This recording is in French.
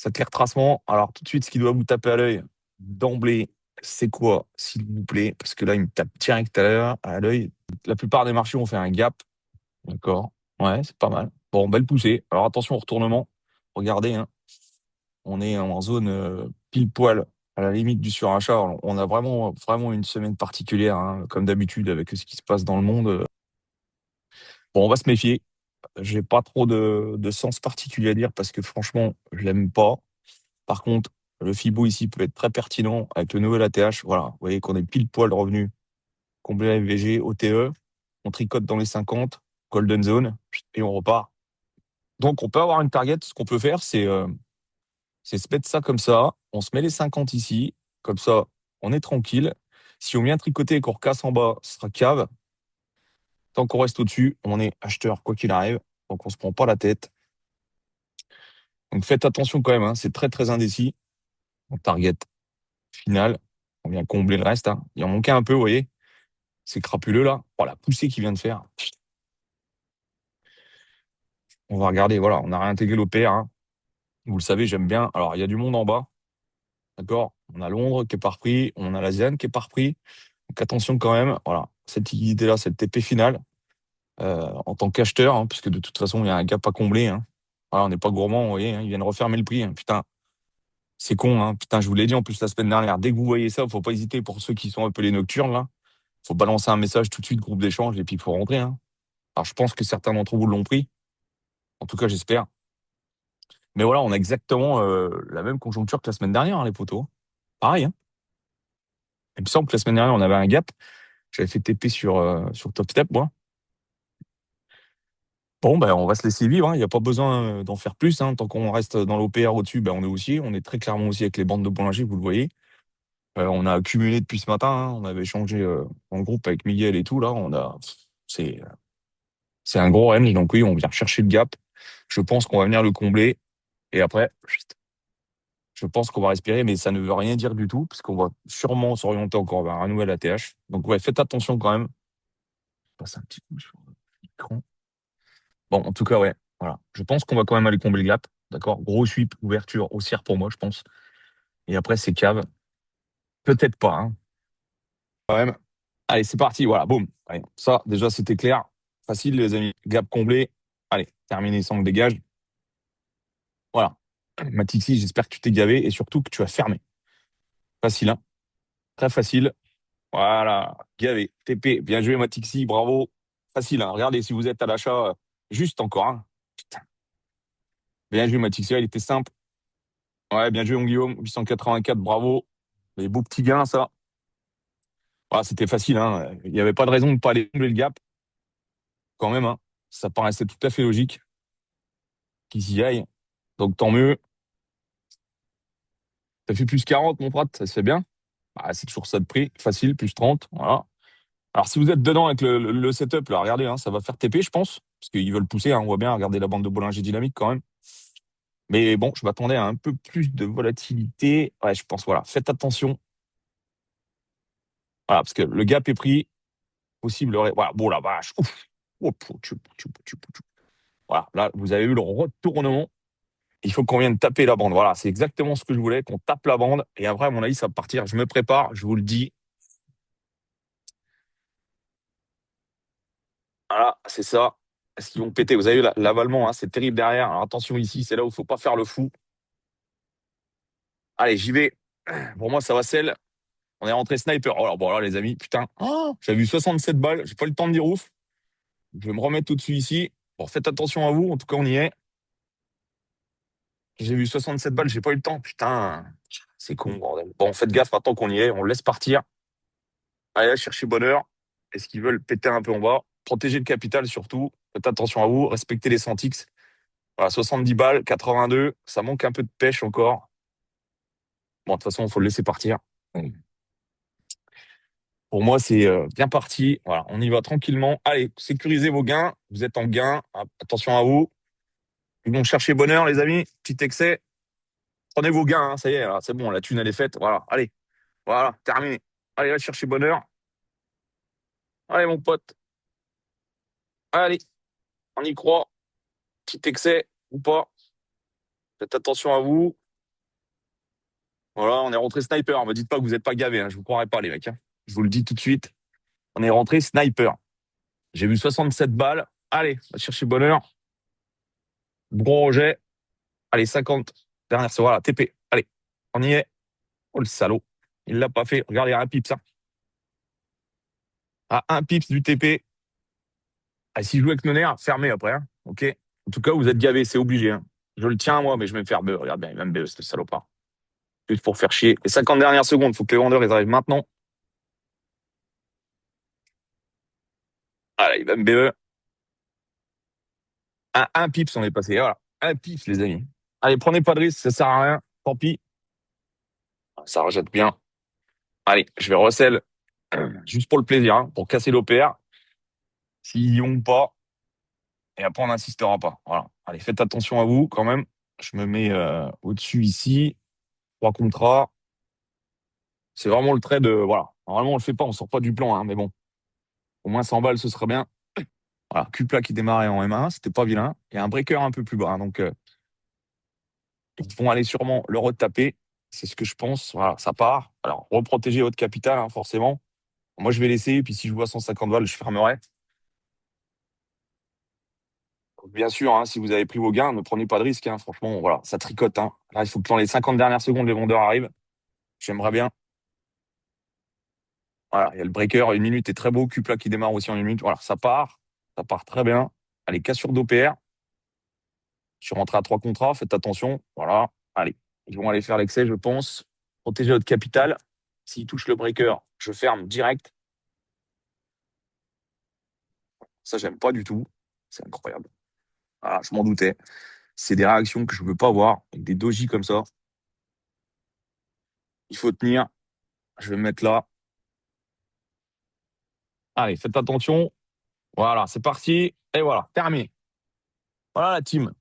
Cet retracement, alors tout de suite, ce qui doit vous taper à l'œil, d'emblée, c'est quoi, s'il vous plaît? Parce que là, il me tape direct à l'œil. La plupart des marchés ont fait un gap, d'accord? Ouais, c'est pas mal. Bon, belle poussée. Alors attention au retournement. Regardez, hein, on est en zone pile poil à la limite du surachat. On a vraiment, vraiment une semaine particulière, hein, comme d'habitude, avec ce qui se passe dans le monde. Bon, on va se méfier. J'ai pas trop de sens particulier à dire parce que franchement, je l'aime pas. Par contre, le FIBO ici peut être très pertinent avec le nouvel ATH. Voilà, vous voyez qu'on est pile poil revenu, comblé la MVG, OTE, on tricote dans les 50, Golden Zone, et on repart. Donc on peut avoir une target. Ce qu'on peut faire, c'est se mettre ça comme ça. On se met les 50 ici, comme ça, on est tranquille. Si on vient tricoter et qu'on recasse en bas, ce sera cave. Tant qu'on reste au-dessus, on est acheteur, quoi qu'il arrive. Donc on se prend pas la tête. Donc faites attention quand même, hein, c'est très très indécis. On target final. On vient combler le reste, hein. Il en manquait un peu, vous voyez. C'est crapuleux là. Oh, la poussée qu'il vient de faire. On va regarder, voilà, on a réintégré l'OPR, hein. Vous le savez, j'aime bien. Alors, il y a du monde en bas, d'accord? On a Londres qui est pas repris, on a l'ASEAN qui est pas repris. Donc attention quand même, voilà, cette liquidité-là, cette TP finale, en tant qu'acheteur, hein, puisque de toute façon, il y a un gap à combler, hein. Voilà, on n'est pas gourmand, vous voyez, hein, ils viennent refermer le prix, hein. Putain, c'est con, hein. Putain, je vous l'ai dit en plus la semaine dernière. Dès que vous voyez ça, faut pas hésiter pour ceux qui sont appelés nocturnes, là. Faut balancer un message tout de suite, groupe d'échange, et puis il faut rentrer, hein. Alors, je pense que certains d'entre vous l'ont pris. En tout cas, j'espère. Mais voilà, on a exactement la même conjoncture que la semaine dernière, hein, les potos. Pareil, hein. Il me semble que la semaine dernière, on avait un gap. J'avais fait TP sur Top Step, moi. Bon, ben, on va se laisser vivre, hein. Il n'y a pas besoin d'en faire plus, hein. Tant qu'on reste dans l'OPR au-dessus, ben, on est aussi. On est très clairement aussi avec les bandes de Bollinger, vous le voyez. On a accumulé depuis ce matin, hein. On avait échangé en groupe avec Miguel et tout, là. C'est, c'est un gros range. Donc oui, on vient chercher le gap. Je pense qu'on va venir le combler. Et après, je pense qu'on va respirer, mais ça ne veut rien dire du tout, parce qu'on va sûrement s'orienter encore vers un nouvel ATH. Donc ouais, faites attention quand même. Je passe un petit coup sur l'écran. Bon, en tout cas, ouais, voilà. Je pense qu'on va quand même aller combler le gap. D'accord? Gros sweep, ouverture haussière pour moi, je pense. Et après, c'est cave. Peut-être pas, hein. Quand même. Allez, c'est parti. Voilà, boum. Allez, ça, déjà, c'était clair. Facile, les amis. Gap comblé. Allez, terminé sans le dégage. Voilà. Matixi, j'espère que tu t'es gavé et surtout que tu as fermé. Facile, hein? Très facile. Voilà, gavé. TP, bien joué Matixi, bravo. Facile, hein. Regardez si vous êtes à l'achat, juste encore, hein. Putain, bien joué Matixi, il était simple. Ouais, bien joué mon Guillaume, 884, bravo. Les beaux petits gains, ça. Ah, c'était facile, hein. Il n'y avait pas de raison de ne pas aller combler le gap, quand même, hein. Ça paraissait tout à fait logique qu'ils y aillent. Donc tant mieux. T'as fait plus 40, mon frère, ça se fait bien. Bah, c'est toujours ça de prix. Facile, plus 30, voilà. Alors, si vous êtes dedans avec le setup, là, regardez, hein, ça va faire TP, je pense, parce qu'ils veulent pousser, hein, on voit bien, regardez la bande de Bollinger Dynamique quand même. Mais bon, je m'attendais à un peu plus de volatilité. Ouais, je pense, voilà, faites attention. Voilà, parce que le gap est pris, possible. Voilà, bon, la vache. Ouf. Oh, voilà, là, vous avez eu le retournement. Il faut qu'on vienne taper la bande. Voilà, c'est exactement ce que je voulais, qu'on tape la bande. Et après, à mon avis, ça va partir. Je me prépare, je vous le dis. Voilà, c'est ça. Est-ce qu'ils vont péter? Vous avez vu l'avalement, hein, c'est terrible derrière. Alors attention ici, c'est là où il faut pas faire le fou. Allez, j'y vais. Pour moi, ça va sell. On est rentré sniper. Oh là, bon, là, les amis, putain. Oh, j'avais vu 67 balles. J'ai pas eu le temps de dire ouf. Je vais me remettre tout dessus ici. Bon, faites attention à vous. En tout cas, on y est. J'ai vu 67 balles. J'ai pas eu le temps. Putain. C'est con, bordel. Bon, faites gaffe maintenant qu'on y est. On le laisse partir. Allez, là, chercher bonheur. Est-ce qu'ils veulent péter un peu en bas? Protéger le capital surtout. Faites attention à vous. Respectez les 100x. Voilà, 70 balles, 82. Ça manque un peu de pêche encore. Bon, de toute façon, il faut le laisser partir. Pour moi, c'est bien parti. Voilà, on y va tranquillement. Allez, sécurisez vos gains. Vous êtes en gain. Ah, attention à vous. Ils vont chercher bonheur, les amis. Petit excès. Prenez vos gains, hein. Ça y est, là, c'est bon. La thune, elle est faite. Voilà, allez. Voilà, terminé. Allez, va chercher bonheur. Allez, mon pote. Allez, on y croit. Petit excès ou pas. Faites attention à vous. Voilà, on est rentré sniper. Me dites pas que vous n'êtes pas gavés, hein. Je vous croirais pas, les mecs, hein. Je vous le dis tout de suite. On est rentré sniper. J'ai vu 67 balles. Allez, on va chercher bonheur. Gros rejet. Allez, 50. Dernière, c'est voilà, TP. Allez, on y est. Oh, le salaud. Il l'a pas fait. Regardez, un pips, hein. À un pips du TP. Ah, s'il joue avec nos nerfs, fermé après, hein. OK? En tout cas, vous êtes gavés, c'est obligé, hein. Je le tiens, moi, mais je vais me faire beurre. Regarde bien, il va me beurre, ce salopard. Juste pour faire chier. Les 50 dernières secondes, faut que les vendeurs, ils arrivent maintenant. Voilà, il va me beurre. Un pips, on est passé. Voilà. Un pips, les amis. Allez, prenez pas de risque, ça sert à rien. Tant pis. Ça rejette bien. Allez, je vais recel juste pour le plaisir, hein, pour casser l'OPR. S'ils y ont pas, et après, on n'insistera pas. Voilà. Allez, faites attention à vous quand même. Je me mets au-dessus ici. Trois contrats. C'est vraiment le trait de. Voilà. Normalement, on le fait pas, on sort pas du plan, hein, mais bon. Au moins 100 balles, ce serait bien. Voilà. Cupla qui démarrait en M1, c'était pas vilain. Il y a un breaker un peu plus bas, hein, donc ils vont aller sûrement le retaper. C'est ce que je pense. Voilà, ça part. Alors, reprotéger votre capital, hein, forcément. Moi, je vais l'essayer, puis si je vois 150 balles, je fermerai. Bien sûr, hein, si vous avez pris vos gains, ne prenez pas de risque, hein. Franchement, voilà, ça tricote, hein. Là, il faut que dans les 50 dernières secondes, les vendeurs arrivent. J'aimerais bien. Voilà, il y a le breaker, une minute est très beau. Cupla qui démarre aussi en une minute. Voilà, ça part. Ça part très bien. Allez, cassure d'OPR. Je suis rentré à trois contrats, faites attention. Voilà. Allez, ils vont aller faire l'excès, je pense. Protéger votre capital. S'ils touchent le breaker, je ferme direct. Ça, j'aime pas du tout. C'est incroyable. Voilà, je m'en doutais. C'est des réactions que je veux pas avoir. Avec des dojis comme ça. Il faut tenir. Je vais me mettre là. Allez, faites attention. Voilà, c'est parti. Et voilà, terminé. Voilà la team.